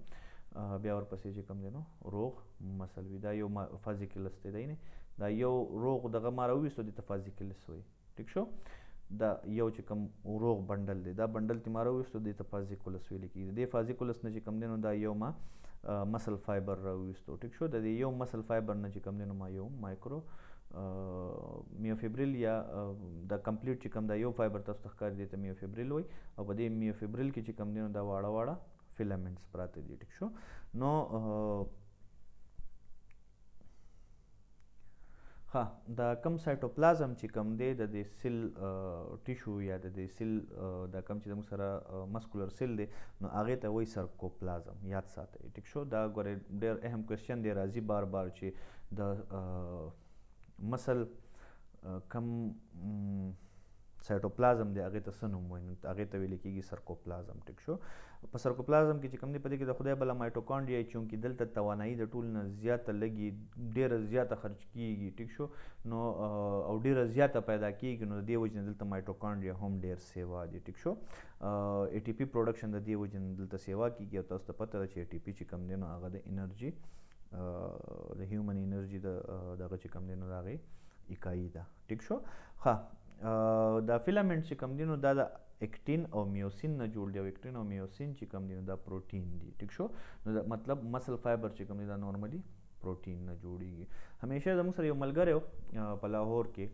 A: بیا ورپسې چې کوم دی نو روغ مسل وي، دا یو فازیکلس دی دی نه دا یو روغ دغه ما راوویستو دې ته فازیکلس وایي. ټیک شو. دا یو چې کوم روغ بنډل دی، دا بنډل تی ما راوویستو دې ته فازیکولس ویل کېږي. دې فازیکولس نه چې کوم دی نو دا یو ما مسل فایبر راوویستو. ټیک شو. د دې یو مسل فایبر نه چې کوم دی نو ما یو مایکرو میوفیبریل یا دا کمپلیټ چې کوم دا یو فایبر تاسو ته ښکاري دی ته میوفیبریل وایي، او په دې میوفیبریل کې چې کوم دی نو دا واړه واړه فیلامنټس پراته دي. ټیک شو. نو ها دا کم سایټوپلازم چې کوم دی د دې سیل ټیشو یا د دې سیل دا کم چې زموږ سره مسکولر سیل دی نو هغې ته وایي سرکوپلازم. یاد ساتئ. ټیک شو. دا ګورئ ډېر اهم کوېسچن دی، راځي بار بار چې د مسل کم سایټوپلازم دی هغې ته څه نوم وایي، نو هغې ته ویل کېږي سرکوپلازم. ټیک شو. په سرکوپلازم کې چې کوم دی په دې کې د خدای بله مایټوکانډریا چونکې دلته توانایي د ټول نه زیاته لګي، ډېره زیاته خرج کېږي. ټیک شو. نو او ډېره زیاته پیدا کېږي، نو د دې وجې نه دلته مایټوکانډریا هم ډېر سیوا دي. ټیک شو. اے ټي پي پروډکشن د دې وجې نه دلته سیوا کېږي، او تاسو ته پته ده چې اے ټي پي چې کوم دی نو هغه د انرژي د هیومن انرژي د دغه چې کوم دی نو د هغې اکایي ده. ټیک شو. ښه دا فیلامنټ چې کوم دی نو دا د اکټین او میوسین نه جوړ دی، او اکټین او میوسین چې کوم دی نو دا پروټین دي. ټیک شو. نو مطلب مسل فایبر چې کوم دی دا نارملی پروټین نه جوړیږي. همیشه زموږ سره یو ملګری په لاهور کې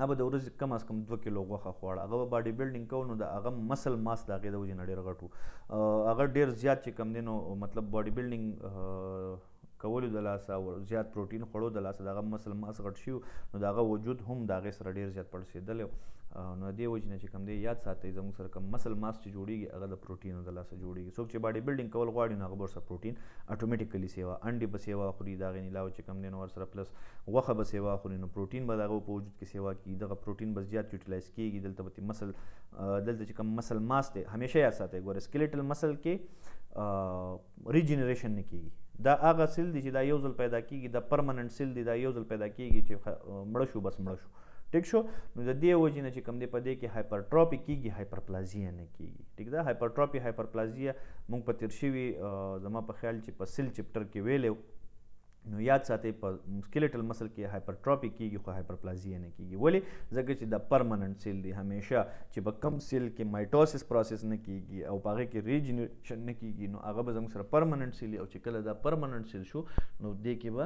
A: هغه د ورځې کم از کم 2 کیلو غوښه خوړه، هغه به باډي بلډینګ کوو نو د هغه مسل ماس د هغې د وجې نه ډېر غټ و، هغه ډېر زیات چې کوم دی نو مطلب باډي بلډینګ کولو د لاسه او زیات پروټین خوړو د لاسه د هغه مسل ماس غټ شي، نو د هغه وجود هم د هغې سره ډېر زیات پړسېدلی. نو د دې وجې نه چې کوم دی یاد ساتئ زموږ سره کوم مسل ماس چې جوړېږي هغه د پروټینو د لاسه جوړېږي. څوک چې باډي بلډینګ کول غواړي نو هغه به ورسره پروټین اټومیټیکلی سیوا، انډې به سیوا خوري، د هغې نه علاوه چې کوم دی نو ورسره پلس غوښه به سیوا خوري، نو پروټین به د هغه په وجود کې سیوا کېږي، دغه پروټین به زیات یوټیلایز کېږي. دلته به مسل دلته چې کوم مسل ماس دی همیشه یاد ساتئ، ګوره سکلیټل مسل کې ریجنریشن نه کېږي. دا هغه سیل دی چې دا یو ځل پیدا کېږي، دا پرمننټ سیل دی، دا یو ځل پیدا کېږي چې مړه شو بس مړه شو. ټیک شو. نو د دې وجې نه چې کوم دی په دې کې هایپرټروپي کېږي، هایپرپلازیا نه کېږي. ټیک ده. هایپرټروپي هایپرپلازیا موږ په تېر شوي زما په خیال چې په سیل چپټر کې ویلی، نو یاد ساتئ په سکلیټل مسل کې هایپرټروپي کېږي خو هایپرپلازیا نه کېږي. ولې؟ ځکه چې دا پرمننټ سیل دی، همیشه چې په کم سیل کې مایټوسس پروسس نه کېږي او په هغې کې ریجنریشن نه کېږي، نو هغه به زموږ سره پرمننټ سیل وي، او چې کله دا پرمننټ سیل شو نو دې کې به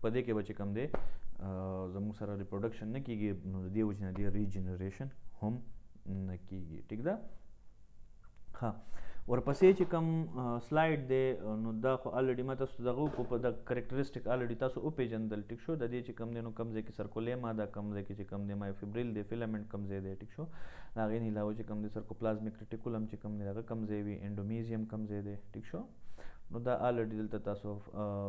A: په دې کې به چې کوم دی زموږ سره ریپروډکشن نه کېږي، نو د دې وجې نه دې ریجنریشن هم نه کېږي. ټیک ده. ښه ورپسې چې کوم سلایډ دی نو دا خو الریډي ما تاسو دغه وکړو، په د کریکټرسټک الریډي تاسو وپېژندل. ټیک شو. د دې چې کوم دی نو کوم ځای کې سرکولیما ده، کوم ځای کې چې کوم دی مایوفیبریل دی، فیلامنټ کوم ځای دی. ټیک شو. د هغې نه علاوه چې کوم دی سرکوپلازمیک ریټیکولم چې کوم دی هغه کوم ځای وي، انډومیزیم کوم ځای دی. ټیک شو. نو دا الریډي دلته تاسو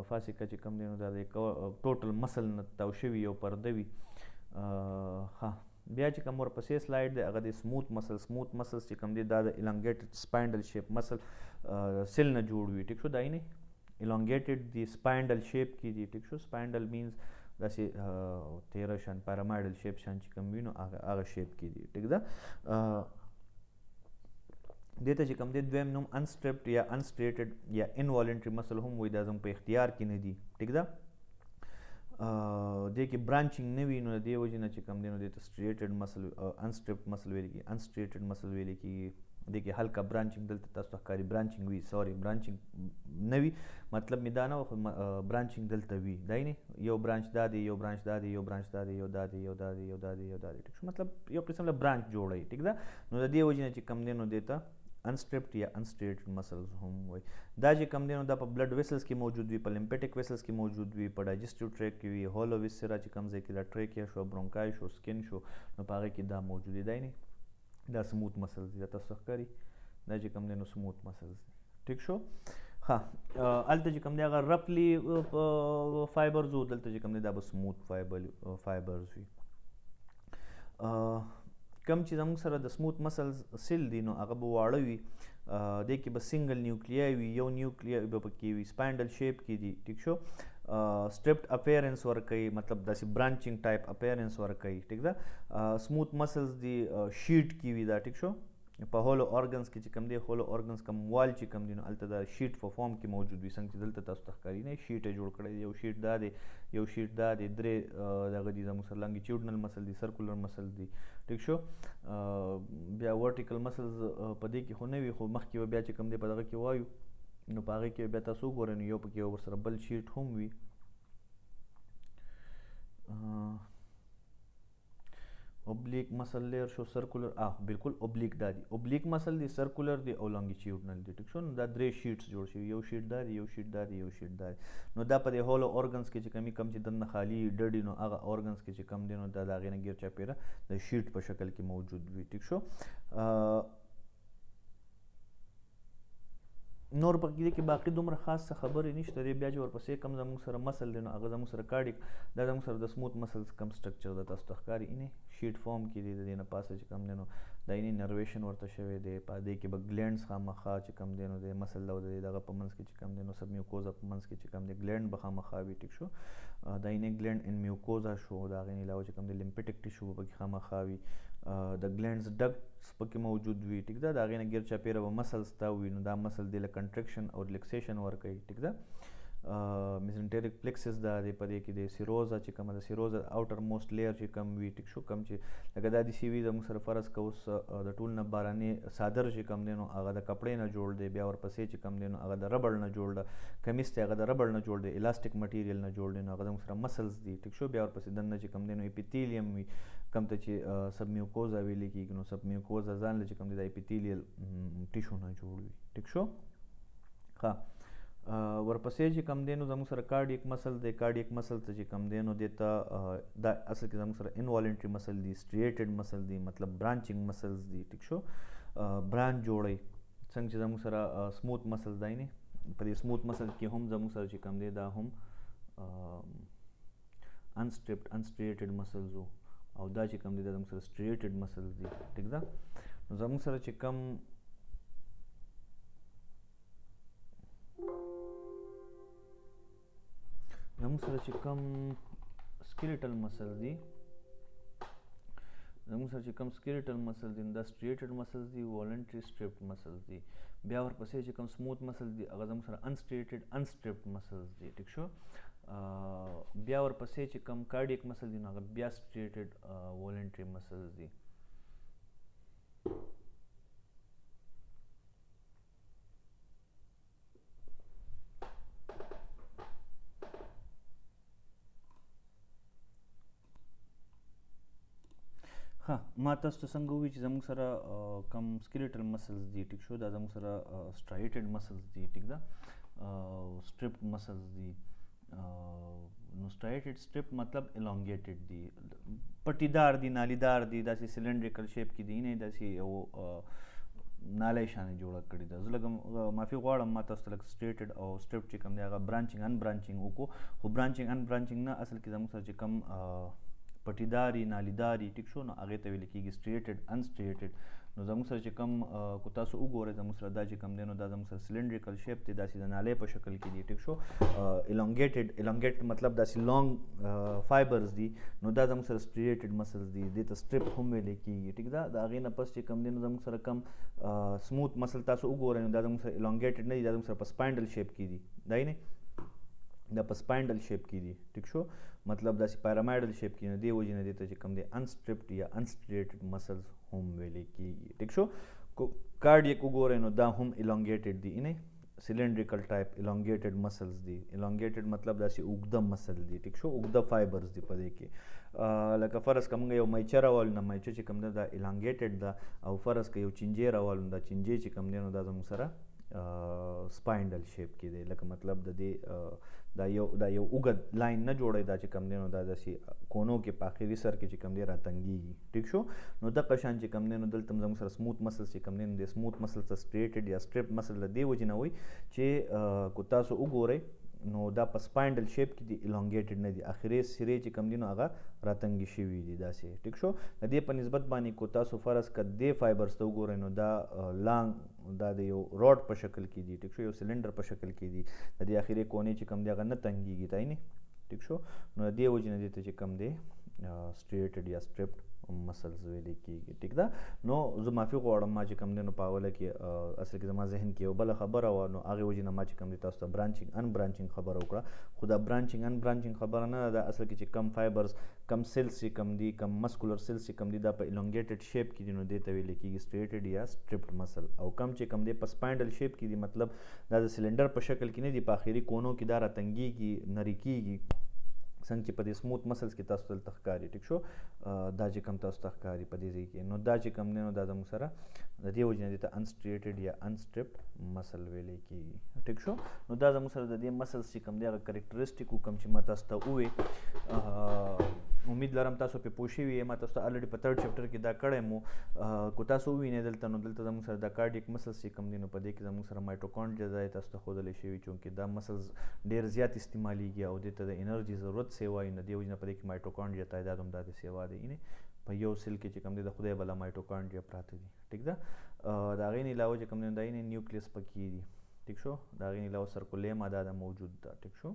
A: فاسیکا چې کوم دی نو دا د ټوټل مسل نه تاو شوي یو پرده وي. ښه بیا چې کوم ورپسې سلایډ دی هغه د سموث مسلز چې کوم دی دا د elongated spindle shape مسل سیل نه جوړ وي ټیک شو دا یې نه elongated دی spindle shape کې دی ټیک شو spindle means داسې تیره شان پیرامایډل شیپ شان چې کوم وي نو هغه شیپ کې دی ټیک ده دې ته چې کوم دی دویم نوم انسټریپډ یا انسټریټډ یا انوالنټري مسل هم وایي دا زموږ په اختیار کې نه دي ټیک ده دې کې برانچینګ نه وي نو د دې وجې نه چې کوم دی نو دې ته سټریټډ مسل انسټریپډ مسل ویل کېږي انسټریټډ مسل ویل کېږي دې کې هلکه برانچینګ دلته تاسو ته ښکاري برانچینګ وي سوري برانچینګ نه وي مطلب مې دا نه و خو برانچینګ دلته وي دا یې نه یو برانچ دا دی یو برانچ دا دی یو برانچ دا دی یو دا دی یو دا دی یو دا دی یو دا دی ټیک شو مطلب یو قسم له برانچ جوړوي ټیک ده نو د دې وجې نه چې کوم دی نو دې ته انسټریپډ یا انسټریټډ مسلز هم وایي دا چې کوم دی نو دا په بلډ ویسلز کې موجود وي په لمپیټک ویسلز کې موجود وي په ډایجسټیو ټریک کې وي هولو ویسرا چې کوم ځای کې دا ټریکیا شو برونکای شو سکن شو نو په هغې کې دا موجود دی نه دا سموث مسلز دي دا تاسو ښکاري دا چې کوم دی نو سموث مسلز دي ټیک شو ها هلته چې کوم دی هغه رفلی فایبرز و دلته چې کوم دی دا به سموث فایبرز وي کم چې زموږ سره د سموث مسلز سیل دي نو هغه به واړه وي دې کې به سنګل نیوکلیای وي یو نیوکلیای به پکې وي سپاینډل شیپ کې دي ټیک شو سټریپډ اپیرنس ورکوي مطلب داسې برانچینګ ټایپ اپیرنس ورکوي ټیک ده سموث مسلز دی شیټ کې وي دا ټیک شو په هولو ارګنز کې چې کوم دی هولو ارګنز کوم وال چې کوم دی نو هلته دا شیټ په فارم کې موجود وي څنګه چې دلته تاسو ته ښکاري نه شیټ یې جوړ کړی دی یو شیټ دا دی یو شیټ دا دی درې دغه دي زموږ سره لانګیچیوډنل مسل دي سرکولر مسل دي ټیک شو بیا ورټیکل مسلز په دې کې خو نه وي خو مخکې به بیا چې کوم دی په دغه کې وایو نو په هغې کې بیا تاسو وګورئ نو یو پکې ورسره بل شیټ هم وي اوبلیک مسل لیر شو سرکولر بالکل اوبلیک دا دي اوبلیک مسل دي سرکولر دي او لانګیچیوډنل دي ټیک شو نو دا درې شیټس جوړ شوي یو شیټ دا دی یو شیټ دا دی یو شیټ دا دی نو دا په دې هولو ارګنز کې چې کم چې دننه خالي ډډي نو هغه ارګنز کې چې کم دی نو دا د هغې نه ګیر چاپېره د شیټ په شکل کې موجود وي ټیک شو نور پکې کې باقي دومره خاص څه خبرې نشته دی بیا چې ورپسې کم زموږ سره مسل دی نو هغه زموږ سره کارډیک دا زموږ سره د سموث مسلز کم سټرکچر ده تاسو ته ښکاري اینې شیټ فارم کې دی د دې نه پاسه چې کم دی نو دا اینې نرویشن ورته شوی دی په دې کې به ګلینډز خامخا چې کم دی نو د مسل او د دغه په منځ کې چې کم دی نو سب میوکوزا په منځ کې چې کم دی ګلینډ به خامخا وي ټیک شو دا اینې ګلینډ ان میوکوزا شو د هغې نه علاوه چې کم دی لمپیټک ټیشو به پکې خامخا وي د ګلینډز ډکټس پکې موجود وي ټیک ده د هغې نه ګیر چاپېره به مسلز تا وي نو دا مسل دی له کنټرکشن او ریلیکسیشن ورکوي ټیک ده میزنټریک پلیکسس دا دی په دې کې د سیروزا چې کومه د سیروزا آوټر موسټ لیئر چې کم وي ټیک شو کم چې لکه دا داسې وي زموږ سره فرض که اوس د ټول نه بارانې صادر چې کم دی نو هغه د کپړې نه جوړ دی بیا ورپسې چې کم دی نو هغه د ربړ نه جوړ ده کمیس دی هغه د ربړ نه جوړ دی الاسټک مټیریل نه جوړ دی نو هغه زموږ سره مسلز دي ټیک شو بیا ورپسې دننه چې کم دی نو اپیتیلیم وي کم ته چې سب میوکوزا ویلې کېږي نو سب میوکوزا ځان له چې کم دی د اپیتیلیل ټیشو نه جوړ وي ټیک شو ښه ورپسې چې کم دی نو زموږ سره کارډیک مسل دی کارډیک مسل ته چې کم دی نو دې ته دا اصل کې زموږ سره انوالنټري مسل دي سټریټډ مسل دي مطلب برانچینګ مسلز دي ټیک شو برانچ جوړوي څنګه چې زموږ سره سموث مسل دی نه په دې سموث مسل کې هم زموږ سره چې کم دی دا هم انسټریټډ مسلز وو او دا چې کم دی دا زموږ سره سټریټډ مسلز دي ټیک ده نو زموږ سره چې کم سکیلیټل مسل دي زموږ سره چې کم سکیلیټل مسل دي دا سټریټډ مسلز دي والنټري سټریپډ مسلز دي بیا ورپسې چې کم سموث مسل دي هغه زموږ سره انسټریټډ انسټریپډ مسلز دي ټیک شو بیا ورپسې چې کم کارډیک مسل دي نو هغه بیا سټریټډ والنټري مسلز دي ها ما تاسو ته څنګه ووایي چې زموږ سره کم سکیلیټل مسلز دي ټیک شو دا زموږ سره سټرایټډ مسلز دي ټیک ده سټریپډ مسلز دي نو سټرایټډ سټریپ مطلب elongated دي پټیدار دي نالیدار دي داسې سلنډریکل شیپ کې دي نه داسې یو نالی شانې جوړه کړې ده زه لږ معافي غواړم ما تاسو ته لږ سټریټډ او سټریپ چې کوم دی هغه برانچینګ ان برانچینګ وکړو خو برانچینګ ان برانچینګ نه اصل کې زموږ سره چې کوم پټیداري نالیداري ټیک شو نو هغې ته ویل کېږي سټریټډ انسټریټډ. نو زموږ سره چې کوم کو تاسو وګورئ زموږ سره دا چې کوم دی نو دا زموږ سره سلنډریکل شیپ دی داسې د نالۍ په شکل کې دی ټیک شو. الانګیټډ مطلب داسې لانګ فایبرز دي نو دا زموږ سره سټریټډ مسلز دي دې ته سټریپ هم ویل کېږي ټیک ده. د هغې نه پس چې کوم دی نو زموږ سره کم سموث مسل تاسو وګورئ نو دا زموږ سره الانګیټډ نه دي دا زموږ سره په سپاینډل شیپ کې دي دا نه دا په سپاینډل شیپ کې دي ټیک شو مطلب داسې پیرامایډل شیپ کې نو دې وجې نه دې ته چې کوم دی انسټریپډ یا انسټریټډ مسلز هم ویلې کېږي ټیک شو. کارډیک وګورئ نو دا هم الانګیټډ دي نه سلنډریکل ټایپ الانګیټډ مسلز دي. الانګیټډ مطلب داسې اوږده مسل دي ټیک شو اوږده فایبرز دي په دې کې. لکه فرض که موږ یو میچه راوالو نو میچه چې کوم دی دا الانګیټډ ده او فرض که یو چینجی راوالو نو دا چینجی چې کوم دی نو دا زموږ سره سپاینډل شیپ کې دی لکه مطلب د دې دا یو اوږد لاین نه جوړی دا چې کوم دی نو دا داسې کونو کې په آخري سر کې چې کوم دی راتنګېږي ټیک شو. نو دغه شان چې کوم دی نو دلته زموږ سره سموث مسلز چې کوم دی نو د سموث مسلز ته سټریټډ یا سټریپ مسل د دې وجې نه وایي چې کو تاسو وګورئ نو دا په سپاینډل شیپ کې دي الانګیټډ نه دي آخري سرې چې کوم دي نو هغه راتنګې شوي دي داسې ټیک شو. د دې په نسبت باندې کو تاسو فرض که دې فایبرز ته وګورئ نو دا لانګ دا د یو راډ په شکل کې دي ټیک شو یو سلنډر په شکل کې دي د دې آخري کونې چې کوم دی هغه نه تنګېږي تای نه ټیک شو. نو د دې وجې نه دې ته چې کوم دی سټریټډ یا سټریپډ مسلز ویلې کېږي ټیک ده. نو زه معافي غواړم ما چې کوم دی نو په اوله کې اصل کې زما ذهن کې یو بله خبره وه نو هغې وجې نه ما چې کوم دی تاسو ته برانچینګ ان برانچینګ خبره وکړه خو دا برانچینګ ان برانچینګ خبره نه ده اصل کې چې کم فایبرز کم سیلز چې کم دي کم مسکولر سیلز چې کم دي دا په الانګیټډ شیپ کې دي نو دې ته ویل کېږي سټریټډ یا سټریپډ مسل او کم چې کم دی په سپاینډل شیپ کې دي مطلب دا د سلنډر په شکل کې نه دي په آخري کونو کې دا راتنګېږي نري کېږي څنګه چې په دې سموث مسلز کې تاسو دلته ښکاري ټیک شو دا چې کوم تاسو ته ښکاري په دې ځای کې نو دا چې کوم دی نو دا زموږ سره د دې وجې نه دې ته انسټریټډ یا انسټریپډ مسل ویلی کېږي ټیک شو. نو دا زموږ سره د دې مسلز چې کوم دی هغه کریکټرسټیک کوم چې ما تاسو ته ووې امید لرم تاسو پې پوه شوي یې ما تاسو ته الریډي په 3rd چپټر کې دا کړی مو کو تاسو ووینئ دلته نو دلته زموږ سره دا کارډیک مسلز چې کوم دی نو په دې کې زموږ سره مایټوکانډریا دا تاسو ته ښودلی شوي چونکې دا مسلز ډېر زیات استعمالیږي او دې ته د انرژي ضرورت سیوا وایي نو دې وجې نه په دې کې مایټوکانډریا تعداد هم داسې سیوا دی په یو سیل کې چې کوم دی د خدای بله مایټوکانډریا پراته دي ټیک ده. د هغې نه علاوه چې کوم دی دا نیوکلیس پکې دي ټیک شو. د هغې نه علاوه سرکولیما دا موجود ده ټیک شو.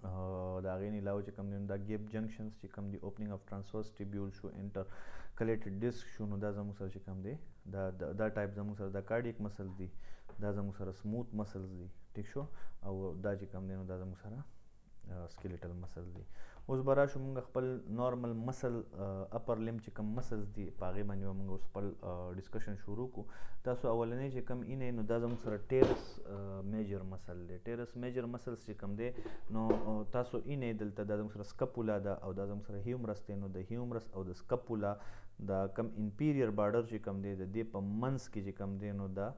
A: د هغې نه علاوه چې کوم دی دا ګیپ جنکشنز چې کوم دی اوپننګ اف ټرانسورس ټیبیول شو انټرکلیټډ ډسک شو نو دا زموږ سره چې کوم دی دا ټایپ زموږ سره دا کارډیک مسل دي دا زموږ سره سموث مسلز دي ټیک شو او دا چې کوم دی نو دا زموږ سره سکیلیټل مسل دي. اوس به راشو موږ خپل نارمل مسل اپر لم چې کوم مسلز دي په هغې باندې به موږ اوس خپل ډسکشن شروع کړو. تاسو اولنی چې کوم اینې نو دا زموږ سره ټیرس میجر مسل دی. ټیرس میجر مسلز چې کوم دی نو تاسو اینې دلته دا زموږ سره سکپولا ده او دا زموږ سره هیومرس دی نو د هیومرس او د سکپولا دا کم انپیریئر بارډر چې کوم دی د دې په منځ کې چې کوم دی نو دا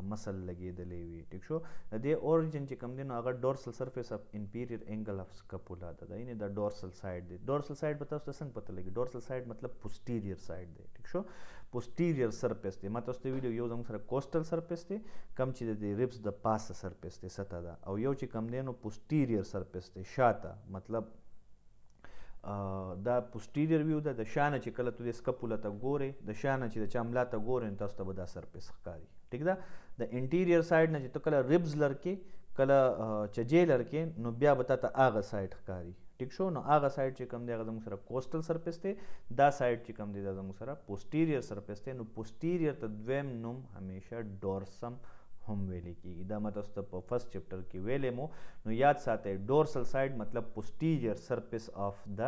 A: مسل لګېدلی وي ټیک شو. د دې اوریجن چې کوم دی نو هغه ډورسل سرفیس اف انپیریئر اینګل اف سکپولا ده یعنې دا ډورسل سایډ دی. ډورسل سایډ به تاسو ته څنګه پته لګي ډورسل سایډ مطلب پوسټیریئر سایډ دی ټیک شو. پوسټیریئر سرفیس دی ما تاسو ته ویلو یو زموږ سره کوسټل سرفیس دی کم چې د دې ریبس د پاسه سرفیس دی سطح ده او یو چې کوم دی نو پوسټیریئر سرفیس دی شاته مطلب دا پوسټیریئر ویو ده د شانه چې کله ته د سکپولا ته ګورې د شانه چې د چا ملا ته ګورې نو تاسو ته به دا سرفیس ښکاري ټیک ده. د انټیریئر سایډ نه چې ته کله ریبز لرکې کله چجې لرکې نو بیا به تا ته هغه سایډ ښکاري ټیک شو. نو هغه سایډ چې کوم دی هغه زموږ سره کوسټل سرفیس دی دا سایډ چې کوم دی دا زموږ سره پوسټیریئر سرفیس دی. نو پوسټیریئر ته دویم نوم همیشه ډورسم هم ویلې کېږي دا ما تاسو ته په 1st چپټر کې ویلې مو نو یاد ساتئ ډورسل سایډ مطلب پوسټیریئر سرفیس اف د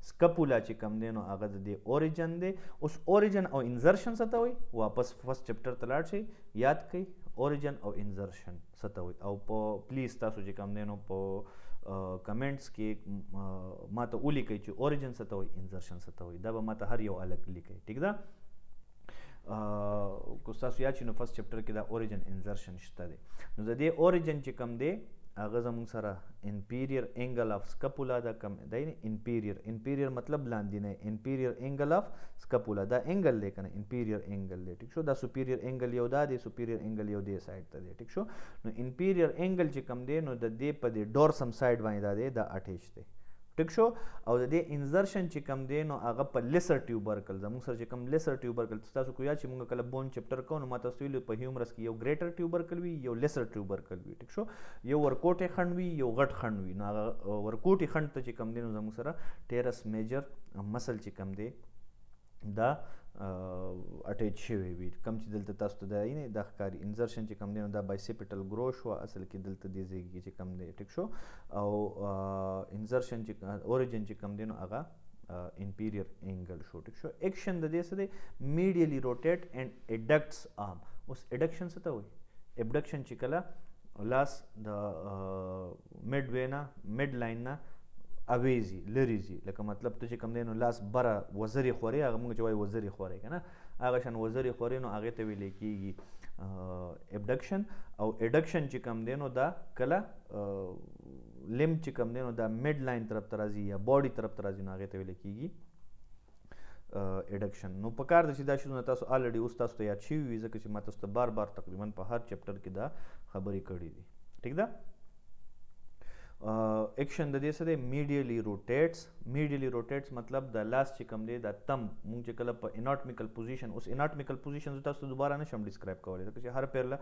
A: سکپولا چې کوم دی نو هغه د دې اوریجن دی. اوس اوریجن او انزرشن څه ته وایي واپس 1st چپټر ته لاړ شئ یاد کړئ اوریجن او انزرشن څه ته وایي او په پلیز تاسو چې کوم دی نو په کمنټس کې ما ته ولیکئ چې اوریجن څه ته وایي انزرشن څه ته وایي دا به ما ته هر یو الګ لیکئ ټیک ده. که ستاسو یاد شي نو 1st چپټر کې دا اوریجن انزرشن شته دی. نو د دې اوریجن چې کوم دی هغه زموږ سره انپیریئر اینګل اف سکپولا دا کم دی انپیریئر مطلب لاندینی انپیریئر اینګل اف سکپولا دا اینګل دی که نه انپیریئر اینګل دی ټیک شو. دا سپیریئر اینګل یو دا دی سپیریئر اینګل یو دې سایډ ته دی ټیک شو. نو انپیریئر اینګل چې کوم دی نو د دې په دې ډورسم سایډ باندې دا دی دا اټیچ دی ټیک شو. او د دې انزرشن چې کم دی نو هغه په لیسر ټیوبرکل زموږ سره چې کم لیسر ټیوبرکل تاسو کو یا چې موږ کله بون چپټر کوو نو ما تاسو ویلو په هیومرس کې یو ګریټر ټیوبرکل وي یو لیسر ټیوبرکل وي. ټیک شو. یو ورکوټي خند وي یو غټ خند وي. نو هغه ورکوټي خند ته چې کم دی نو زموږ سره ټیرس میجر مسل چې کم دی دا اٹیچ شوی وي. کم چې دلته تاسو ته دا نه د ښکاری انزرشن چې کم دی نو دا بایسیپټل گروش و اصل کې دلته دی زیږي چې کم دی. ټیک شو. او انزرشن چې اوریجن چې کم دی نو هغه انپیریور انګل شو. ټیک شو. ایکشن د دې څه دی میډیلی روټیټ اینڈ ایډکټس آرم. اوس ایډکشن څه ته وایي؟ ایبډکشن چې کله لاس د میډ وینا میډ لاین نه اویزي لري زی لکه مطلب ته چې کم دی نو لاس بره وزري خوري هغه موږ چې وایي وزري خوري که نه هغه شان وزري خوري نو هغې ته ویلی کېږي ایبډکشن. او ایډکشن چې کم دی نو دا کله لم چې کم دی نو دا میډ لاین طرف ته راځي یا باډي طرف ته راځي نو هغې ته ویلی کېږي ایډکشن. نو په کار ده چې دا شیزونه تاسو الریډي اوس تاسو ته یاد شوي وي ځکه چې ما تاسو ته بار بار تقریبا په هر چپټر کې دا خبرې کړي دي. ټیک ده. ایکشن د دې څه دی میډیلی روټیټس. میډیلی روټیټس مطلب د لاس چې کم دی دا تم مونږ چې کله په اناټمیکل پوزیشن اوس اناټمیکل پوزیشن تاسو ته دوباره نشم ډسکرایب کولی ځکه چې هر پیرله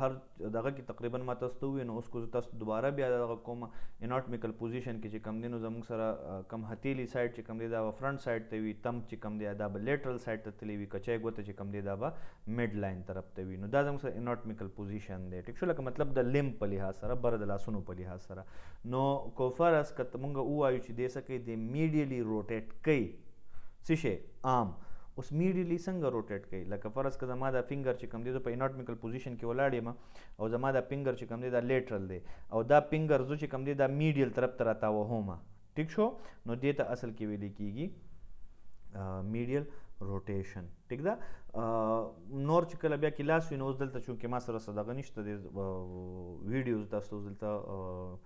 A: هر دغه کې تقریبا ما تاسو ته ووایي نو اوس کو زه تاسو دوباره بیا دغه کوم اناټمیکل پوزیشن کې چې کم دی نو زموږ سره کم هتیلی سایډ چې کم دی دا به فرنټ سایډ ته وي تم چې کم دی دا به لیټرل سایډ ته تللی وي کچای ګوته چې کم دی دا به میډ لاین طرف ته وي. نو دا زموږ سره اناټمیکل پوزیشن دی. ټیک شو. لکه مطلب د لم په لحاظ سره بره د لاسونو په لحاظ سره. نو کو فرض که مونږ ووایو چې دې څه کوي د میډیلی روټیټ کوي څه شی آم. اوس میډیلی څنګه روټیټ کوي؟ لکه فرض که زما دا فنګر چې کم دی زه په اناټمیکل پوزیشن کې ولاړ یم او زما دا فنګر چې کم دی دا لیټرل دی او دا فنګر زه چې کم دی دا میډیل طرف ته راتاوهم. ټیک شو. نو دې ته اصل کې ویلی کېږي میډیل روټیشن. ټیک ده. نور چې کله بیا کې لاس وي نو اوس دلته چونکې ما سره څه دغه نشته دی ویډیوز تاسو دلته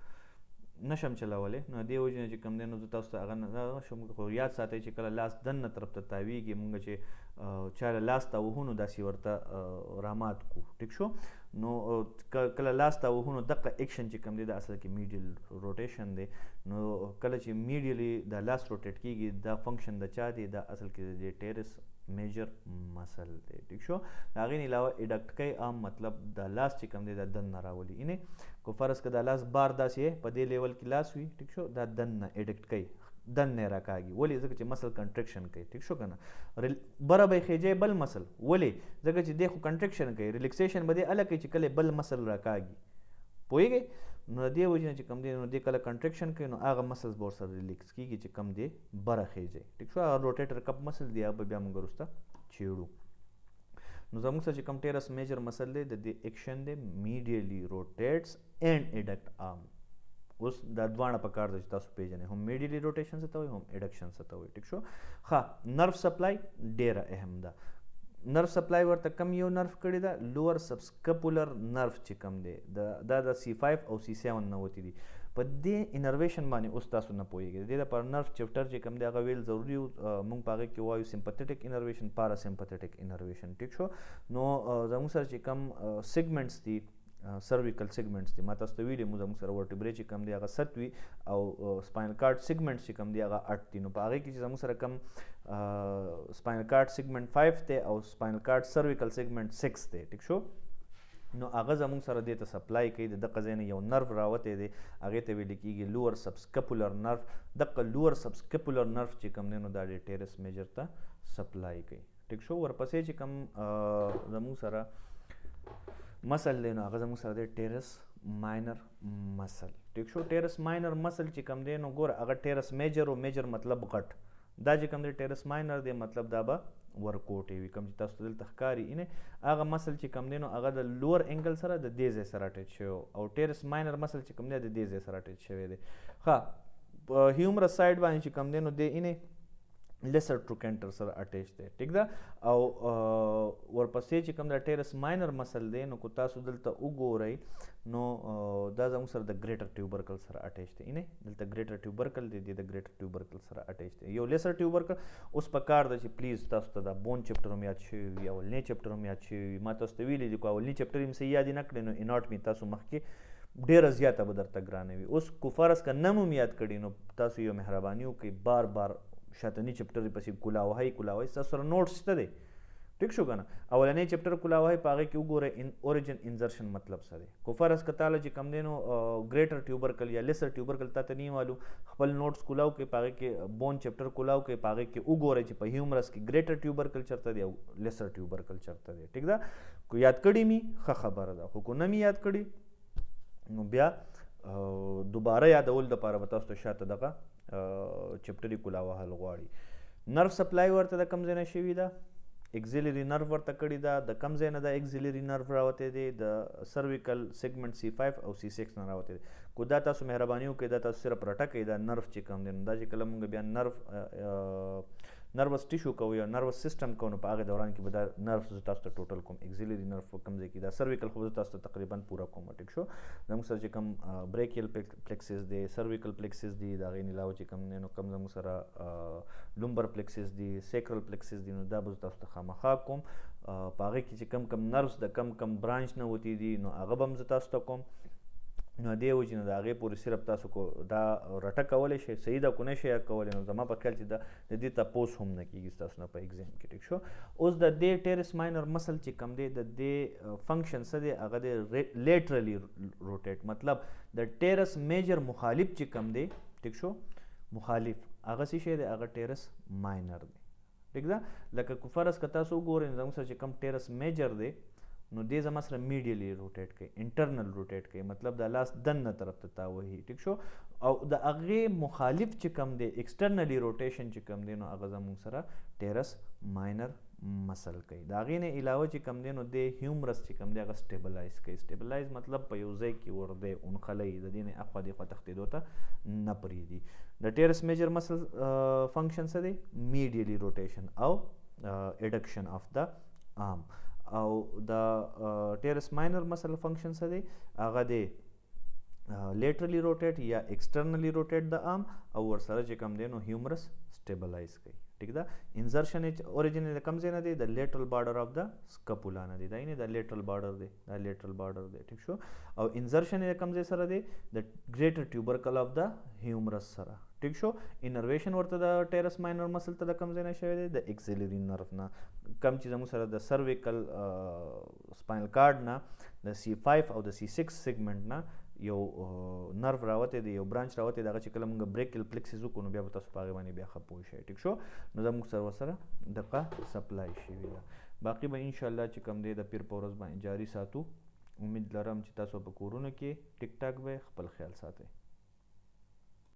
A: نشم چلولی نو دې وجې نه چې کوم دی نو زه تاسو ته هغه نه شم خو یاد ساتئ چې کله لاس دننه طرف ته تاویږي مونږ چې چا له لاس تاوهو نو داسې ورته رامات کو. ټیک شو. نو کله لاس تاوهو نو دغه ایکشن چې کوم دی دا اصل کې میډیل روټیشن دی. نو کله چې میډیلی دا لاس روټیټ کېږي دا فنکشن د چا دی دا اصل کې د ټیرس میجر مسل دی. ټیک شو. د هغې نه علاوه ایډکټ کوي عام مطلب د لاس چې کوم دی دا دننه راولي. اینې کو فرض که دا لاس بار داسې په دې لیول کې لاس وي ټیک شو دا دننه ایډکټ کوي دننه راکاږي. ولې؟ ځکه چې مسل کنټرکشن کوي. ټیک شو که نه بره به یې خیجی بل مسل. ولې؟ ځکه چې دی خو کنټرکشن کوي ریلیکسیشن به دی هله کوي چې کله بل مسل راکاږي. پوهېږئ؟ نو د دې وجې نه چې کوم دی نو دی کله کنټرکشن کوي نو هغه مسلز به ورسره ریلیکس کېږي چې کم دی بره خیجی. ټیک شو. هغه روټیټر کپ مسل دی هغه به بیا موږ وروسته چیړو. نو زموږ سره چې کوم ټیرس میجر مسل دی د دې ایکشن دی میډیلی روټیټس اینډ ایډکټ آرم. اوس دا دواړه په کار ده چې تاسو پیژنئ هم میډیلی روټیشن څه ته وایي هم ایډکشن څه ته وایي. ټیک شو. ښه. نرف سپلای ډیره اهم ده. نرف سپلای ورته کم یو نرف کړی ده لوور سبسکپولر نرف چې کم دی دا د C5 او C7 نه وتی دي. په دې انرویشن باندې اوس تاسو نه پوهېږئ. د دې لپاره نرف چپټر چې کم دی هغه ویل ضروري و. موږ په هغې کې وایو سمپتیټک انرویشن پارا سمپتیټک انرویشن. ټیک شو. نو زموږ سره چې کم سیګمنټس دي سرویکل سیګمنټس دي ما تاسو ته ویلي مو زموږ سره ورټبرې چې کم دی هغه 7 وي او سپاینل کارډ سیګمنټس چې کم دی هغه 8 دي. نو په هغې کې چې زموږ سره کم سپاینل کارډ سیګمنټ 5 دی او سپاینل کارډ سرویکل سیګمنټ 6 دی. ټیک شو. نو هغه زموږ سره دې ته سپلای کوي د دغه ځای نه یو نرف راوتی دی هغې ته ویل کېږي لوور سبسکپولر نرف. دغه لوور سبسکپولر نرف چې کم دی نو دا د ټیرس میجر ته سپلای کوي. ټیک شو. ورپسې چې کم زموږ سره مسل دی نو هغه زموږ سره دی ټیرس ماینر مسل. ټیک شو. ټیرس ماینر مسل چې کم دی نو ګوره هغه ټیرس میجر او میجر مطلب غټ دا چې کم دی ټیرس ماینر دی مطلب دا به ورکوټې وي کوم چې تاسو ته دلته ښکاري. اینې هغه مسل چې کم دی نو هغه د لوور انګل سره د دې ځای سره اټیچ شوی او ټیرس ماینر مسل چې کم دی د دې ځای سره اټیچ شوی دی. ښه. په هیومرس سایډ باندې چې کم دی نو دی اینې لیسر ټروکینټر سره اټیچ دی. ټیک ده. او ورپسې چې کوم دا ټیرس ماینر مسل دی نو کو تاسو دلته وګورئ نو دا زموږ سره د ګریټر ټیوبرکل سره اټیچ دی. اینې دلته ګریټر ټیوبرکل دی د ګریټر ټیوبرکل سره اټیچ دی. یو لیسر ټیوبرکل اوس په کار ده چې پلیز تاسو ته دا بون چپټر هم یاد شوی وي اولنی چپټر هم یاد شوی وي. ما تاسو ته ویلي دي که اولنی چپټر هم صحیح یاد یې نه کړئ نو اناټمي تاسو مخکې ډیره زیاته به درته ګرانه وي. اوس کو فرض که نه مو یاد کړي نو تاسو یو مهرباني وکړئ بار بار شاتني چپټر پسې کولاوهئ ستاسو سره نوټ شته دی ټیک شو کنه. اولنی چپټر کولاوهئ په هغې کې وګورئ اوریجن انزرشن مطلب څه دی. کو فرض که تاله چې کم دی نو ګریټر ټیوبرکل یا لیسر ټیوبرکل تا ته نه معلوم خپل نوټس کولاو کوئ په هغې کې بون چپټر کولاو کوئ په هغې کې وګورئ چې په هیومرس کې ګریټر ټیوبرکل چېرته دی او لیسر ټیوبرکل چېرته دی. ټیک ده. کو یاد کړي می ښه خبره ده خو کو نه می یاد کړي نو بیا دوباره یادول دپاره به تاسو ته شاته دغه چپټرې کولاوهل غواړي. نرف سپلای ورته د کوم ځای نه شوي ده؟ اگزیلری نرو ورته کړي ده. د کوم ځای نه د اگزیلری نرو راوتی دی؟ د سرویکل سیګمنټ C5 او C6 نه راوتی دی. کو دا تاسو مهرباني وکړئ دا تاسو صرف رټه کړئ دا نرف چې کوم دی نو دا چې کله مونږ بیا نروس ټیشو کوو یا نروس سیسټم کوو نو په هغې دوران کې به دا نرف زه تاسو ته ټوټل کوم. اگزیلری نرف په کوم ځای کې دا سرویکل خو زه تاسو ته تقریبا پوره کوم. ټیک شو. زموږ سره چې کوم بریکیل پلیکسس دی سرویکل پلیکسس دی د هغې نه علاوه چې کوم دی نو کوم زموږ سره لومبر پلیکسس دی سیکرل پلیکسس دی نو دا به زه تاسو ته خامخا کوم. په هغې کې چې کم نروس د کم برانچ نه وتي دي نو هغه به هم زه تاسو ته کوم. نو دې وجې نه د هغې پورې صرف تاسو کو دا رټه کولی شئ صحیح ده کو نه شئ کولی نو زما په خیال چې د دې تپوس هم نه کېږي ستاسو نه په ایګزام کې. ټیک شو. اوس د دې ټیرس ماینر مسل چې کوم دی د دې فنکشن څه دی هغه دی لیټرلی روټیټ مطلب د ټیرس میجر مخالف چې کوم دی ټیک شو مخالف هغه څه شی دی هغه ټیرس ماینر دی. ټیک ده. لکه کو فرض که تاسو وګورئ زموږ سره چې کوم ټیرس میجر دی نو دې زما سره میډیلی روټیټ کوي انټرنل روټیټ کوي مطلب د لاس دننه طرف ته تاوهي. ټیک شو. او د هغې مخالف چې کوم دی ایکسټرنلی روټیشن چې کوم دی نو هغه زموږ سره ټیرس ماینر مسل کوي. د هغې نه علاوه چې کوم دی نو د هیومرس چې کوم دی هغه سټیبلایز کوي. سټیبلایز مطلب په یو ځای کې ورده اونخلی د دې نه اخوا دېخوا تښتېدو ته نه پرېږدي. د ټیرس میجر مسل فنکشن څه دی؟ میډیلی روټیشن او ایډکشن آف د آرم. او د ټیرس ماینر مسل فنکشن څه دی؟ هغه دی لیټرلی روټیټ یا ایکسټرنلی روټیټ د آرم او ورسره چې کوم دی نو هیومرس سټیبلایز کوي. ټیک ده. انزرشن اوریجن د کوم ځای نه دی؟ د لیټرل بارډر آف د سکپولا نه دی. دا یعنې د لیټرل بارډر دی دا لیټرل بارډر دی. ټیک شو. او انزرشن د کوم ځای سره دی؟ د ګریټر ټیوبرکل آف د هیومرس سره. ټیک شو. انرویشن ورته د ټیرس ماینر مسل ته د کوم ځای نه شوی دی؟ د اکسیلري نرف نه. کم چې زموږ سره د سرویکل سپاینل کارډ نه د C5 او د C6 سیګمنټ نه یو نرف راوتی دی یو برانچ راوتی دی هغه چې کله موږ بریکل پلیکسس وکړو نو بیا به تاسو په هغې باندې بیا ښه پوه شئ. ټیک شو. نو زموږ سره ورسره دغه سپلای شوي ده. باقي به انشاءالله چې کوم دی د پیر په ورځ باندې جاري ساتو. امید لرم چې تاسو په کورونو کې ټیک ټاک به خپل خیال ساتئ.